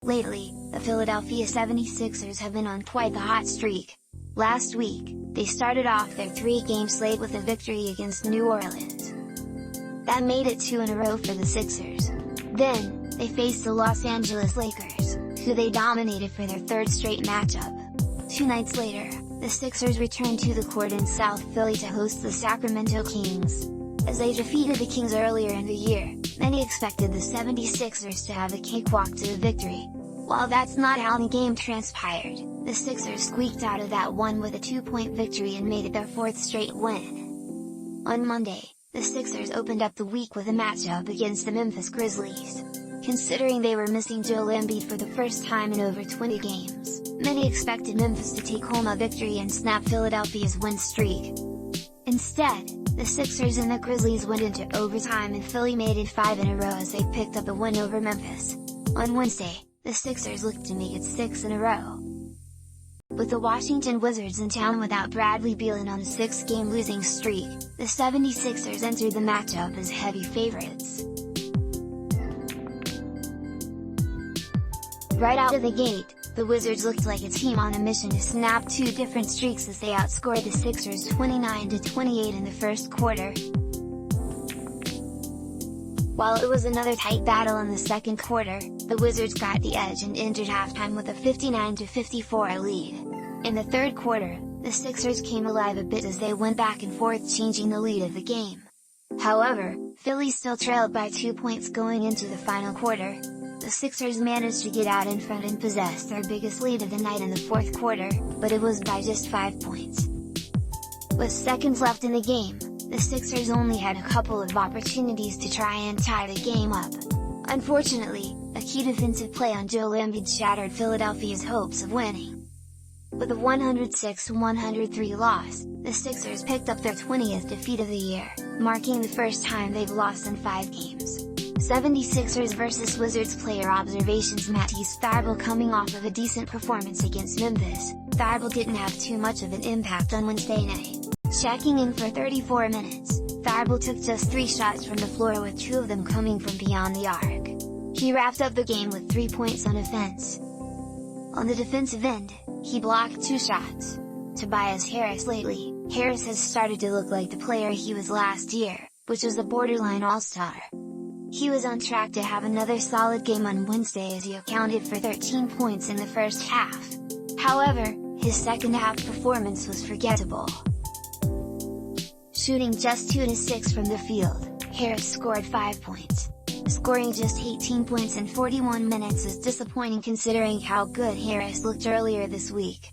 Lately, the Philadelphia 76ers have been on quite the hot streak. Last week, they started off their 3-game slate with a victory against New Orleans. That made it 2 in a row for the Sixers. Then, they faced the Los Angeles Lakers, who they dominated for their 3rd straight matchup. 2 nights later, the Sixers returned to the court in South Philly to host the Sacramento Kings. As they defeated the Kings earlier in the year, many expected the 76ers to have a cakewalk to the victory. While that's not how the game transpired, the Sixers squeaked out of that one with a 2-point victory and made it their 4th straight win. On Monday, the Sixers opened up the week with a matchup against the Memphis Grizzlies. Considering they were missing Joel Embiid for the first time in over 20 games, many expected Memphis to take home a victory and snap Philadelphia's win streak. Instead, the Sixers and the Grizzlies went into overtime and Philly made it 5 in a row as they picked up the win over Memphis. On Wednesday, the Sixers looked to make it 6 in a row. With the Washington Wizards in town without Bradley Beal and on a 6-game losing streak, the 76ers entered the matchup as heavy favorites. Right out of the gate, the Wizards looked like a team on a mission to snap 2 different streaks as they outscored the Sixers 29-28 in the first quarter. While it was another tight battle in the second quarter, the Wizards got the edge and entered halftime with a 59-54 lead. In the third quarter, the Sixers came alive a bit as they went back and forth changing the lead of the game. However, Philly still trailed by 2 points going into the final quarter. The Sixers managed to get out in front and possess their biggest lead of the night in the fourth quarter, but it was by just 5 points. With seconds left in the game, the Sixers only had a couple of opportunities to try and tie the game up. Unfortunately, a key defensive play on Joel Embiid shattered Philadelphia's hopes of winning. With a 106-103 loss, the Sixers picked up their 20th defeat of the year, marking the first time they've lost in 5 games. 76ers vs Wizards player observations. Matisse. Thybulle coming off of a decent performance against Memphis, Thybulle didn't have too much of an impact on Wednesday night. Checking in for 34 minutes, Thybulle took just 3 shots from the floor with 2 of them coming from beyond the arc. He wrapped up the game with 3 points on offense. On the defensive end, he blocked 2 shots. Tobias HarrisLately. Harris has started to look like the player he was last year, which was a borderline all-star. He was on track to have another solid game on Wednesday as he accounted for 13 points in the first half. However, his second half performance was forgettable. Shooting just 2-6 from the field, Harris scored 5 points. Scoring just 18 points in 41 minutes is disappointing considering how good Harris looked earlier this week.